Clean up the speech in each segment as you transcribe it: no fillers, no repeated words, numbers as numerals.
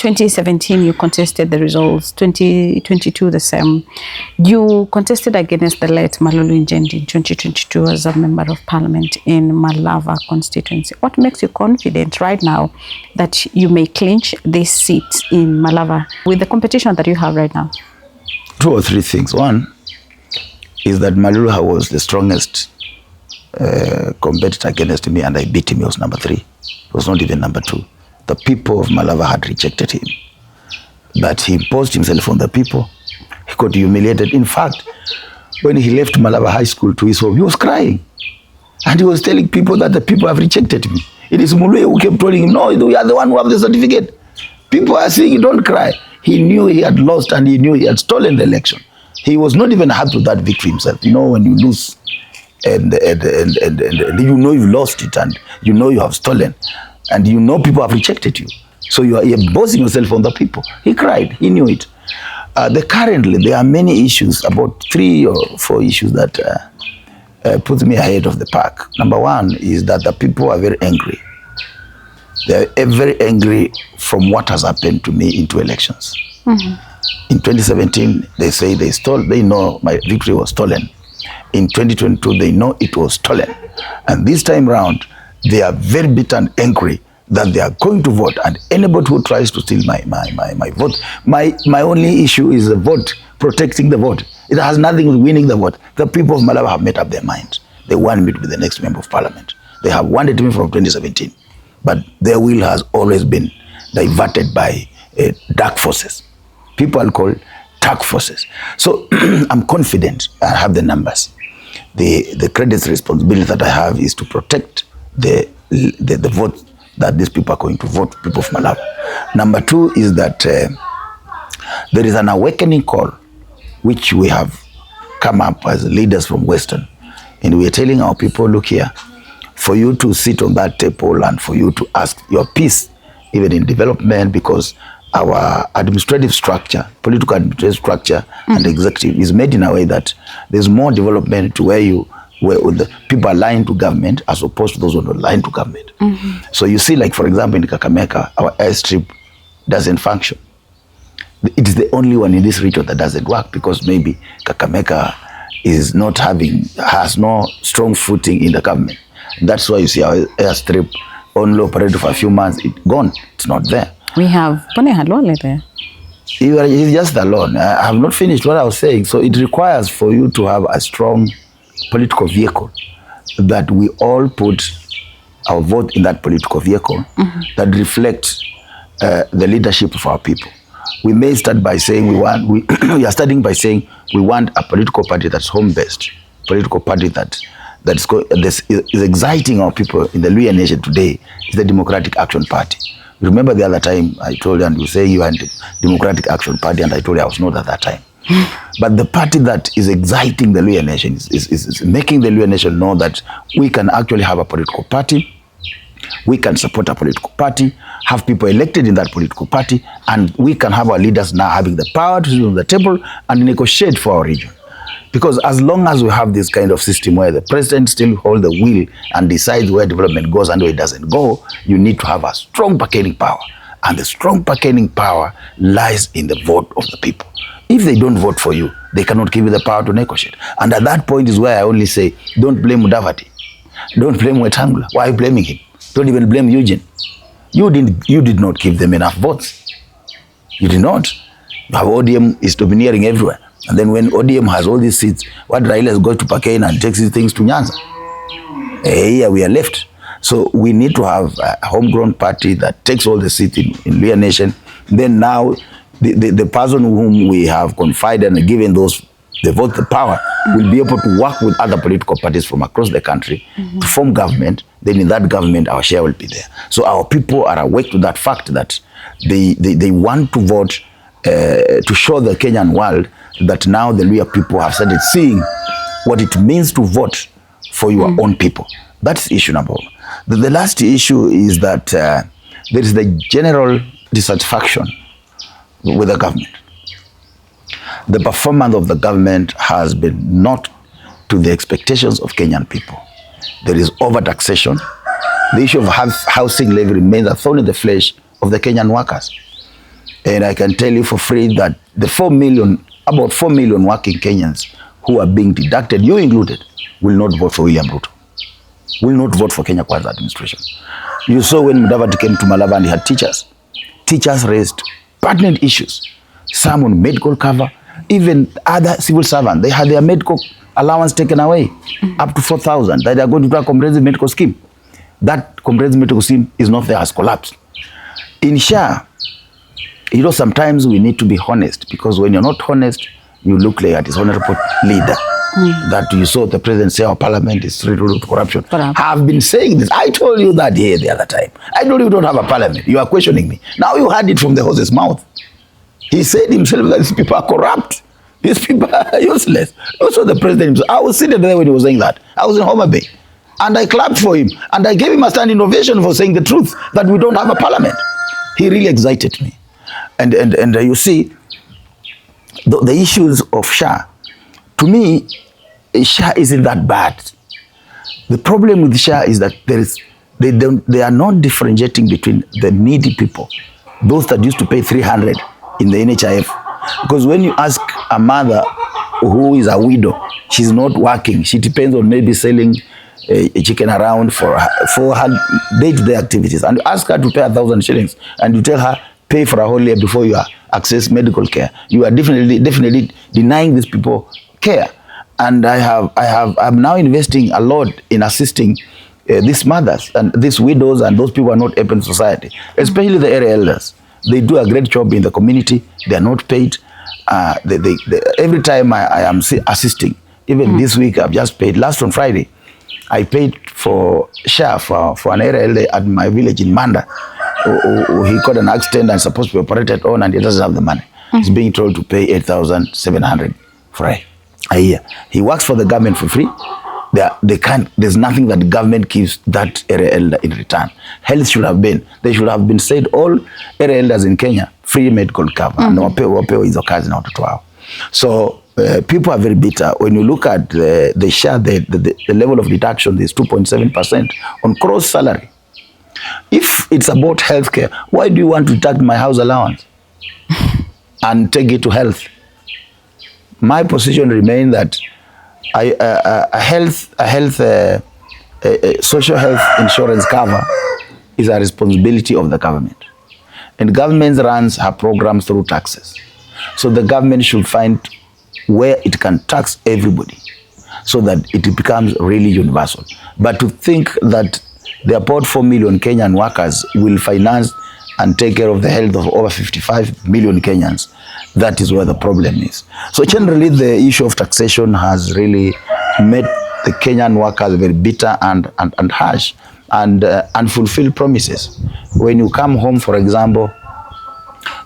2017, you contested the results. 2022, the same. You contested against the late Malulu Njendi in 2022 as a member of parliament in Malava constituency. What makes you confident right now that you may clinch this seat in Malava with the competition that you have right now? 2 or 3 things. One is that Malulu was the strongest competitor against me, and I beat him. He was number 3. He was not even number 2. The people of Malava had rejected him, but he imposed himself on the people. He got humiliated. In fact, when he left Malava High School to his home, he was crying, and he was telling people that the people have rejected me. It is Muluya who kept telling him, no, we are the one who have the certificate. People are saying, don't cry. He knew he had lost, and he knew he had stolen the election. He was not even happy with that victory himself. You know, when you lose and you know you've lost it, and you know you have stolen, and you know people have rejected you, so you're boasting yourself on the people. He cried. He knew it. Currently, there are many issues, about 3 or 4 issues that put me ahead of the pack. Number 1 is that the people are very angry. They are very angry from what has happened to me in 2 elections. In 2017, they say they know my victory was stolen. In 2022, they know it was stolen. And this time round, they are very bitter and angry that they are going to vote, and anybody who tries to steal my vote. My only issue is the vote, protecting the vote. It has nothing with winning the vote. The people of Malava have made up their minds. They want me to be the next member of parliament. They have wanted me from 2017, but their will has always been diverted by dark forces. People are called dark forces. So I'm confident. I have the numbers. The credit responsibility that I have is to protect the vote that these people are going to vote, people of Malava. Number 2 is that there is an awakening call which we have come up as leaders from Western, and we are telling our people, look here, for you to sit on that table and for you to ask your piece, even in development, because our administrative structure, political administrative structure and executive is made in a way that there's more development to where the people are aligned to government as opposed to those who are not aligned to government. So you see, like for example, in Kakamega, our airstrip doesn't function. It is the only one in this region that doesn't work because maybe Kakamega has no strong footing in the government. That's why you see our airstrip only operated for a few months. It's gone. It's not there. We have Pone Halole there. He's just alone. I have not finished what I was saying. So it requires for you to have a strong political vehicle that we all put our vote in that political vehicle that reflects the leadership of our people. We may start by saying we are starting by saying we want a political party that's home-based, political party that is exciting our people in the Luhya nation today is the Democratic Action Party. Remember the other time I told you, and you say you are Democratic Action Party, and I told you I was not at that time. But the party that is exciting the Luhya nation is making the Luhya nation know that we can actually have a political party, we can support a political party, have people elected in that political party, and we can have our leaders now having the power to sit on the table and negotiate for our region. Because as long as we have this kind of system where the president still holds the wheel and decides where development goes and where it doesn't go, you need to have a strong bargaining power. And the strong bargaining power lies in the vote of the people. If they don't vote for you, they cannot give you the power to negotiate. And at that point is where I only say, don't blame Mudavadi. Don't blame Wetangula. Why are you blaming him? Don't even blame Eugene. You did not give them enough votes. You did not. You have ODM is domineering everywhere. And then when ODM has all these seats, what Raila is going to Pakistan and takes these things to Nyanza. Here we are left. So we need to have a homegrown party that takes all the seats in Luhya nation. Then now the person whom we have confided and given the vote, the power, will be able to work with other political parties from across the country to form government. Then in that government, our share will be there. So our people are awake to that fact that they want to vote to show the Kenyan world that now the Luhya people have started seeing what it means to vote for your own people. That's issue number 1. The last issue is that there is the general dissatisfaction with the government. The performance of the government has been not to the expectations of Kenyan people. There is overtaxation. The issue of housing levy remains a thorn in the flesh of the Kenyan workers. And I can tell you for free that the 4 million, about 4 million working Kenyans who are being deducted, you included, will not vote for William Ruto, will not vote for Kenya Kwanza administration. You saw when Mudavadi came to Malava and he had teachers. Teachers raised pertinent issues. Some on medical cover, even other civil servants, they had their medical allowance taken away, up to 4,000, that they are going to do a comprehensive medical scheme. That comprehensive medical scheme is not there, has collapsed. In SHA, you know, sometimes we need to be honest, because when you're not honest, you look like a dishonorable leader. That you saw the president say our parliament is riddled with corruption. I have been saying this. I told you that here the other time. I told you don't have a parliament. You are questioning me. Now you heard it from the horse's mouth. He said himself that these people are corrupt. These people are useless. Also the president himself. I was sitting there when he was saying that. I was in Homa Bay. And I clapped for him. And I gave him a standing ovation for saying the truth, that we don't have a parliament. He really excited me. And you see, the issues of SHA, to me, SHA isn't that bad. The problem with SHA is that they are not differentiating between the needy people, those that used to pay 300 in the NHIF. Because when you ask a mother who is a widow, she's not working, she depends on maybe selling a chicken around for her day-to-day activities, and you ask her to pay 1,000 shillings, and you tell her pay for a whole year before you access medical care, you are definitely denying these people care. And I'm now investing a lot in assisting these mothers and these widows and those people who are not able in society, especially the area elders. They do a great job in the community. They are not paid. Every time I am assisting, even this week I've just paid. Last on Friday, I paid for SHA for an area elder at my village in Manda. He got an accident and supposed to be operated on, and he doesn't have the money. He's being told to pay 8,700 for a year. He works for the government for free. There's nothing that the government gives that area elder in return. Health should have been, they should have been said, all area elders in Kenya, free medical cover. And wapewe hizo kazi na watoto wao. So people are very bitter. When you look at the share, the level of deduction is 2.7% on gross salary. If it's about healthcare, why do you want to deduct my house allowance and take it to health? My position remains that social health insurance cover is a responsibility of the government, and government runs her programs through taxes. So the government should find where it can tax everybody so that it becomes really universal. But to think that the about 4 million Kenyan workers will finance and take care of the health of over 55 million Kenyans, that is where the problem is. So generally the issue of taxation has really made the Kenyan workers very bitter and harsh and unfulfilled promises. When you come home, for example,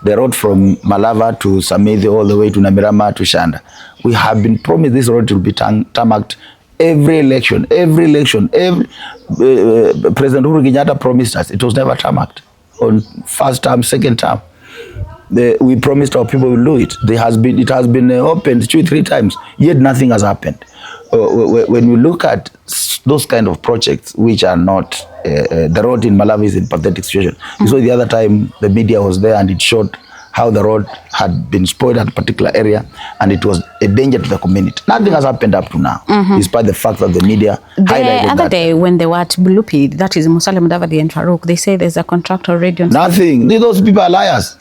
the road from Malava to Samedhi all the way to Namirama to Shanda, we have been promised this road will be tarmacked every election. President Uhuru Kenyatta promised us. It was never tarmacked on first term, second term. We promised our people will do it. It has been opened 2-3 times, yet nothing has happened. When you look at those kind of projects which are not, the road in Malava is in pathetic situation. You saw the other time the media was there and it showed how the road had been spoiled at a particular area and it was a danger to the community. Nothing has happened up to now, despite the fact that the media highlighted that. The other day when they were at Bulupi, that is Musalia Mudavadi and Farouk, they say there's a contract already on. Nothing. Those people are liars.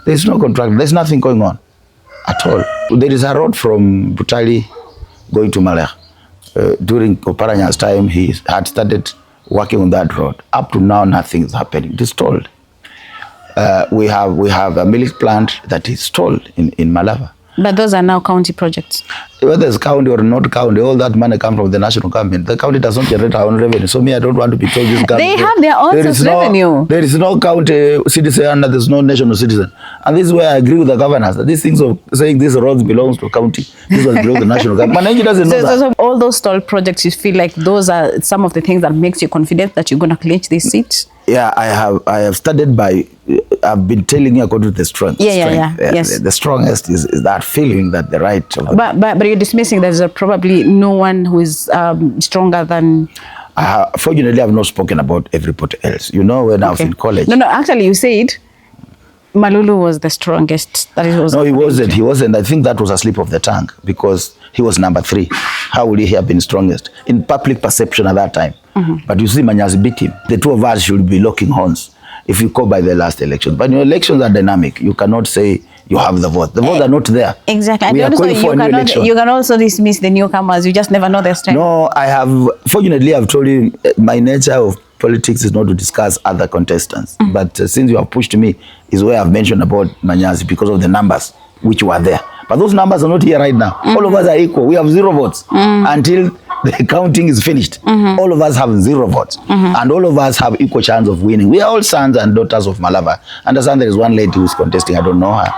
There's no contract. There's nothing going on at all. There is a road from Butali going to Malaya. During Oparanya's time, he had started working on that road. Up to now, nothing is happening. It is stalled. We have a milk plant that is stalled in Malava. But those are now county projects. Whether it's county or not county, all that money comes from the national government. The county does not generate our own revenue. So me, I don't want to be told this government. They have their own revenue. There is no county citizen and there is no national citizen. And this is where I agree with the governors. That these things of saying this roads belongs to county, this one belongs to the national government. Mananchi doesn't know that. So all those stalled projects, you feel like those are some of the things that makes you confident that you're going to clinch these seats? Yeah, I have started by, I've been telling you according to the strength. Yes. The strongest is that feeling that the right of the but you're dismissing there's probably no one who is stronger than... Fortunately, I've not spoken about everybody else. You know, when I was in college... No, actually you said Malulu was the strongest. That was no, he wasn't. He wasn't. I think that was a slip of the tongue because he was number 3. How would he have been strongest in public perception at that time? But you see, Manyazi beat him. The two of us should be locking horns if you go by the last election. But your elections are dynamic. You cannot say you have the vote. The votes are not there. Exactly. We and are calling for a new election. You can also dismiss the newcomers. You just never know their strength. No, I have. Fortunately, I've told you my nature of politics is not to discuss other contestants. But since you have pushed me, is where I've mentioned about Manyazi because of the numbers which were there. But those numbers are not here right now. All of us are equal. We have 0 votes until the counting is finished. All of us have 0 votes. And all of us have equal chance of winning. We are all sons and daughters of Malava. Understand there is one lady who is contesting. I don't know her.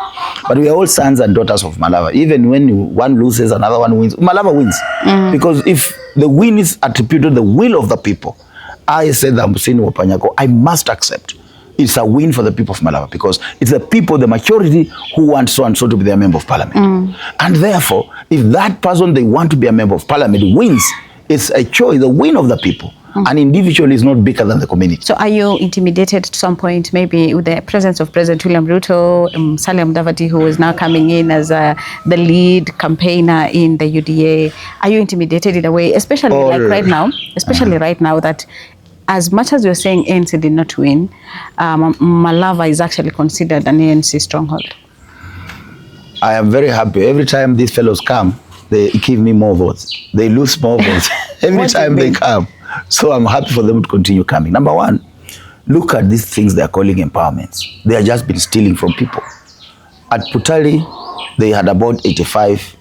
But we are all sons and daughters of Malava. Even when one loses, another one wins. Malava wins. Because if the win is attributed to the will of the people, I said that PANYAKO, I must accept. It's a win for the people of Malava because it's the people, the majority, who want so and so to be their member of parliament. And therefore, if that person they want to be a member of parliament wins, it's a choice, the win of the people. An individual is not bigger than the community. So are you intimidated at some point, maybe with the presence of President William Ruto, Salim Davati, who is now coming in as the lead campaigner in the UDA? Are you intimidated in a way, especially right now, right now that as much as you're saying ANC did not win, Malava is actually considered an ANC stronghold? I am very happy. Every time these fellows come, they give me more votes. They lose more votes every time they come. So I'm happy for them to continue coming. Number one, look at these things they are calling empowerments. They have just been stealing from people. At Putali, they had about 85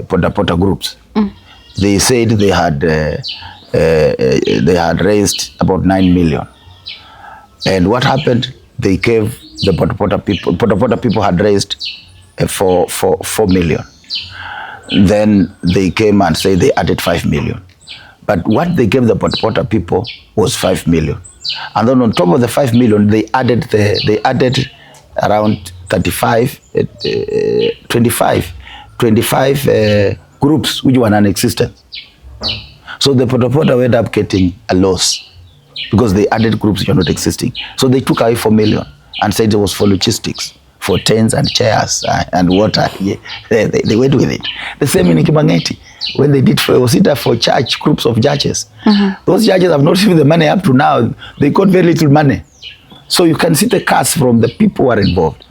Pota groups. They said they had raised about 9 million. And what happened? They gave the Pota people had raised for 4 million. Then they came and said they added 5 million. But what they gave the Pota people was 5 million. And then on top of the 5 million, they added around 25 groups which were non-existent. So the Pota ended up getting a loss because they added groups which are not existing. So they took away 4 million and said it was for logistics, for tents and chairs and water. Yeah, they went with it. The same in Kibangeti. When they did for church, groups of judges. Those judges have not received the money up to now. They got very little money. So you can see the cuts from the people who are involved.